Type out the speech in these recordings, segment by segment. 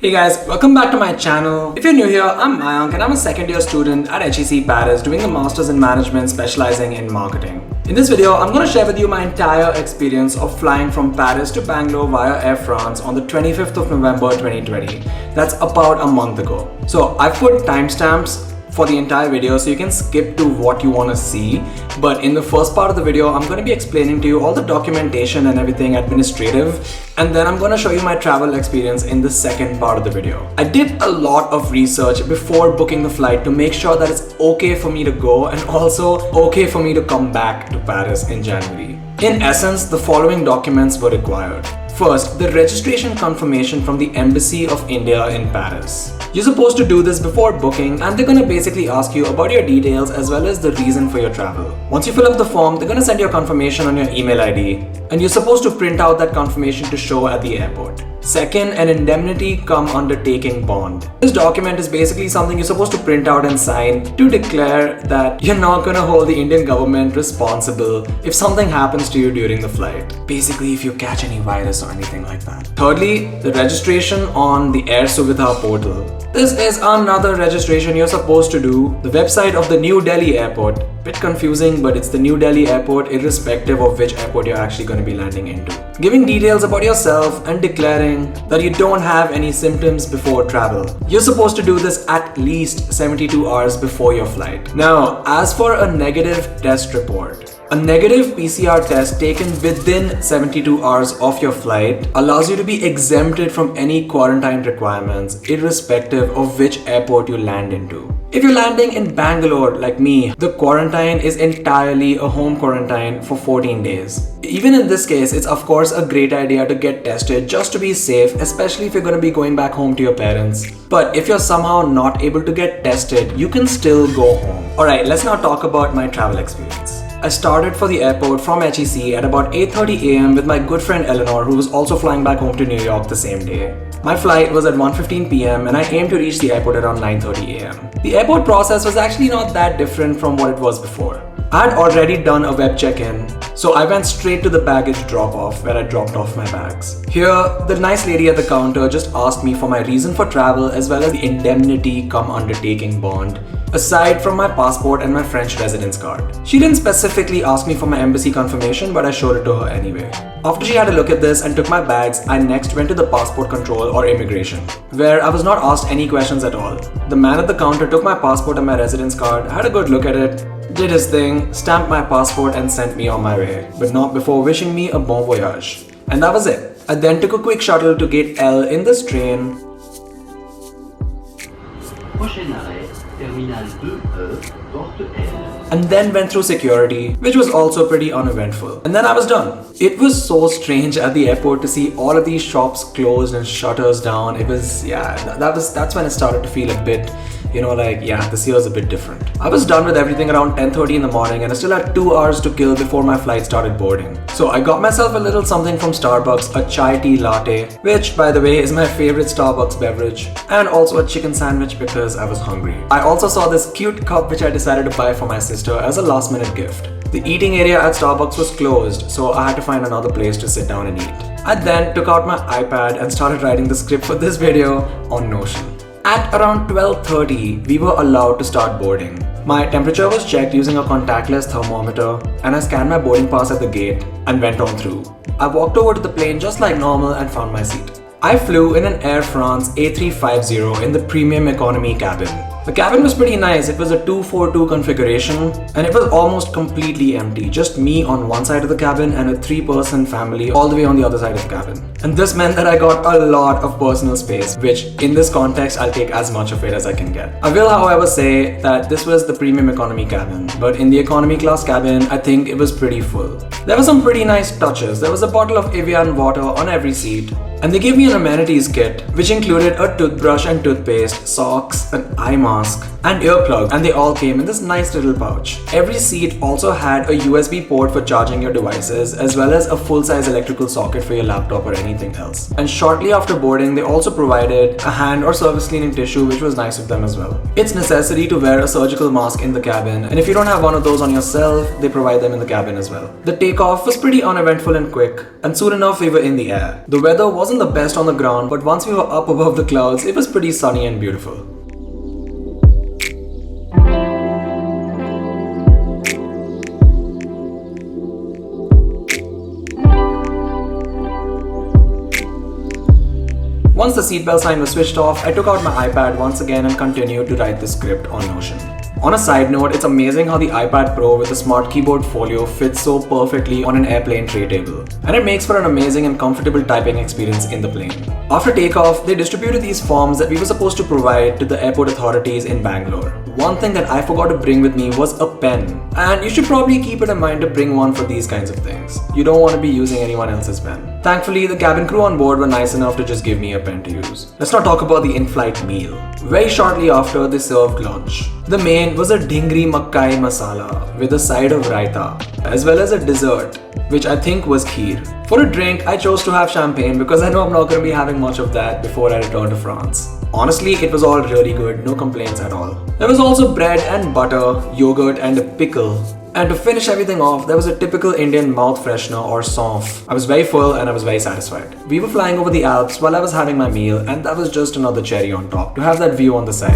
Hey guys, welcome back to my channel. If you're new here, I'm Mayank and I'm a second year student at HEC Paris doing a Masters in Management specializing in marketing. In this video, I'm going to share with you my entire experience of flying from Paris to Bangalore via Air France on the 25th of November 2020. That's about a month ago. So I've put timestamps for the entire video so you can skip to what you want to see, but in the first part of the video I'm going to be explaining to you all the documentation and everything administrative, and then I'm going to show you my travel experience in the second part of the video. I did a lot of research before booking the flight to make sure that it's okay for me to go and also okay for me to come back to Paris in January. In essence, the following documents were required. First, the registration confirmation from the Embassy of India in Paris. You're supposed to do this before booking, and they're gonna basically ask you about your details as well as the reason for your travel. Once you fill up the form, they're gonna send you a confirmation on your email ID, and you're supposed to print out that confirmation to show at the airport. Second, an indemnity cum undertaking bond. This document is basically something you're supposed to print out and sign to declare that you're not gonna hold the Indian government responsible if something happens to you during the flight. Basically, if you catch any virus or anything like that. Thirdly, the registration on the Air Suvidha portal. This is another registration you're supposed to do. The website of the New Delhi airport. Bit confusing, but it's the New Delhi airport irrespective of which airport you're actually going to be landing into. Giving details about yourself and declaring that you don't have any symptoms before travel. You're supposed to do this at least 72 hours before your flight. Now, as for a negative test report. A negative PCR test taken within 72 hours of your flight allows you to be exempted from any quarantine requirements, irrespective of which airport you land into. If you're landing in Bangalore like me, the quarantine is entirely a home quarantine for 14 days. Even in this case, it's of course a great idea to get tested just to be safe, especially if you're going to be going back home to your parents. But if you're somehow not able to get tested, you can still go home. Alright, let's now talk about my travel experience. I started for the airport from HEC at about 8:30 AM with my good friend Eleanor, who was also flying back home to New York the same day. My flight was at 1:15 PM and I aimed to reach the airport around 9:30 AM. The airport process was actually not that different from what it was before. I had already done a web check-in, so I went straight to the baggage drop-off where I dropped off my bags. Here, the nice lady at the counter just asked me for my reason for travel as well as the indemnity cum undertaking bond, aside from my passport and my French residence card. She didn't specifically ask me for my embassy confirmation, but I showed it to her anyway. After she had a look at this and took my bags, I next went to the passport control or immigration, where I was not asked any questions at all. The man at the counter took my passport and my residence card, had a good look at it, did his thing, stamped my passport and sent me on my way, but not before wishing me a bon voyage. And that was it. I then took a quick shuttle to gate L in this train. Prochain arrêt, terminal 2E, porte L. And then went through security, which was also pretty uneventful. And then I was done. It was so strange at the airport to see all of these shops closed and shutters down. It was, that's when it started to feel a bit, this year is a bit different. I was done with everything around 10:30 in the morning and I still had 2 hours to kill before my flight started boarding. So I got myself a little something from Starbucks, a chai tea latte, which by the way is my favorite Starbucks beverage, and also a chicken sandwich because I was hungry. I also saw this cute cup which I decided to buy for my sister as a last minute gift. The eating area at Starbucks was closed, so I had to find another place to sit down and eat. I then took out my iPad and started writing the script for this video on Notion. At around 12:30, we were allowed to start boarding. My temperature was checked using a contactless thermometer and I scanned my boarding pass at the gate and went on through. I walked over to the plane just like normal and found my seat. I flew in an Air France A350 in the premium economy cabin. The cabin was pretty nice. It was a 242 configuration and it was almost completely empty. Just me on one side of the cabin and a 3-person family all the way on the other side of the cabin. And this meant that I got a lot of personal space, which in this context, I'll take as much of it as I can get. I will, however, say that this was the premium economy cabin, but in the economy class cabin, I think it was pretty full. There were some pretty nice touches. There was a bottle of Evian water on every seat. And they gave me an amenities kit, which included a toothbrush and toothpaste, socks, an eye mask, mask, and earplugs, and they all came in this nice little pouch. Every seat also had a USB port for charging your devices, as well as a full-size electrical socket for your laptop or anything else. And shortly after boarding, they also provided a hand or surface cleaning tissue, which was nice of them as well. It's necessary to wear a surgical mask in the cabin, and if you don't have one of those on yourself, they provide them in the cabin as well. The takeoff was pretty uneventful and quick, and soon enough we were in the air. The weather wasn't the best on the ground, but once we were up above the clouds, it was pretty sunny and beautiful. Once the seatbelt sign was switched off, I took out my iPad once again and continued to write the script on Notion. On a side note, it's amazing how the iPad Pro with the smart keyboard folio fits so perfectly on an airplane tray table. And it makes for an amazing and comfortable typing experience in the plane. After takeoff, they distributed these forms that we were supposed to provide to the airport authorities in Bangalore. One thing that I forgot to bring with me was a pen. And you should probably keep it in mind to bring one for these kinds of things. You don't want to be using anyone else's pen. Thankfully, the cabin crew on board were nice enough to just give me a pen to use. Let's not talk about the in-flight meal. Very shortly after, they served lunch. The main was a dingri makkai masala with a side of raita, as well as a dessert, which I think was kheer. For a drink, I chose to have champagne because I know I'm not going to be having much of that before I return to France. Honestly, it was all really good, no complaints at all. There was also bread and butter, yogurt and a pickle. And to finish everything off, there was a typical Indian mouth freshener or saunf. I was very full and I was very satisfied. We were flying over the Alps while I was having my meal, and that was just another cherry on top to have that view on the side.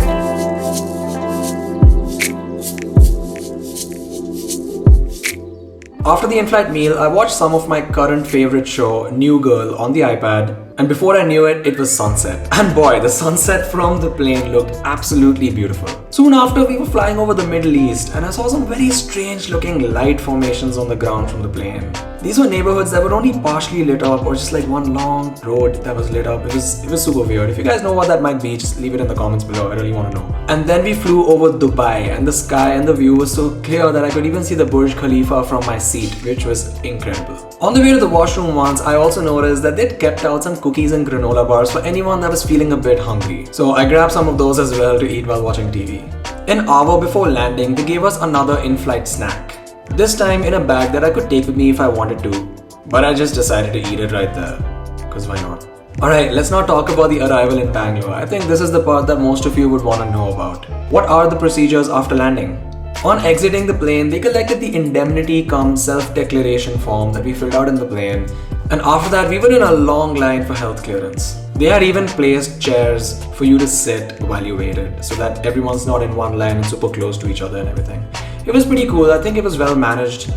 After the in-flight meal, I watched some of my current favorite show, New Girl, on the iPad. And before I knew it, it was sunset. And boy, the sunset from the plane looked absolutely beautiful. Soon after, we were flying over the Middle East, and I saw some very strange looking light formations on the ground from the plane. These were neighborhoods that were only partially lit up, or just like one long road that was lit up. It was super weird. If you guys know what that might be, just leave it in the comments below. I really want to know. And then we flew over Dubai, and the sky and the view was so clear that I could even see the Burj Khalifa from my seat, which was incredible. On the way to the washroom once, I also noticed that they'd kept out some cookies and granola bars for anyone that was feeling a bit hungry. So I grabbed some of those as well to eat while watching TV. An hour before landing, they gave us another in-flight snack. This time in a bag that I could take with me if I wanted to. But I just decided to eat it right there. Cause why not? Alright, let's not talk about the arrival in Bangalore. I think this is the part that most of you would want to know about. What are the procedures after landing? On exiting the plane, they collected the indemnity cum self-declaration form that we filled out in the plane. And after that, we were in a long line for health clearance. They had even placed chairs for you to sit while you waited, so that everyone's not in one line and super close to each other and everything. It was pretty cool. I think it was well managed,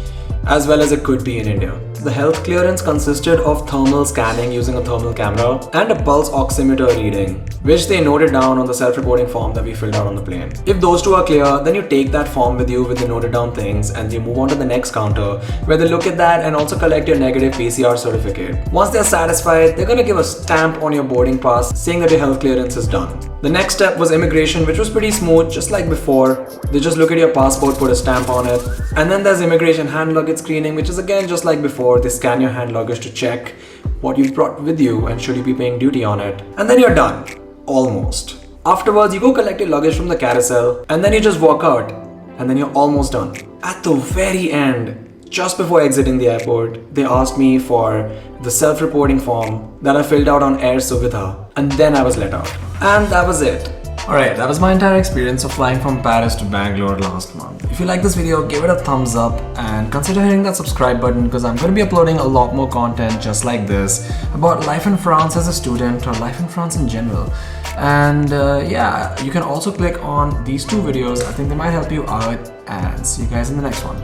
as well as it could be in India. The health clearance consisted of thermal scanning using a thermal camera and a pulse oximeter reading, which they noted down on the self-reporting form that we filled out on the plane. If those two are clear, then you take that form with you with the noted down things and you move on to the next counter where they look at that and also collect your negative PCR certificate. Once they're satisfied, they're gonna give a stamp on your boarding pass saying that your health clearance is done. The next step was immigration, which was pretty smooth, just like before. They just look at your passport, put a stamp on it. And then there's immigration hand luggage screening, which is again just like before. They scan your hand luggage to check what you brought with you and should you be paying duty on it. And then you're done. Almost. Afterwards, you go collect your luggage from the carousel and then you just walk out and then you're almost done. At the very end, just before exiting the airport, they asked me for the self-reporting form that I filled out on Air Suvidha, and then I was let out. And that was it. Alright, that was my entire experience of flying from Paris to Bangalore last month. If you like this video, give it a thumbs up and consider hitting that subscribe button because I'm going to be uploading a lot more content just like this about life in France as a student or life in France in general. And yeah, you can also click on these two videos. I think they might help you out, and see you guys in the next one.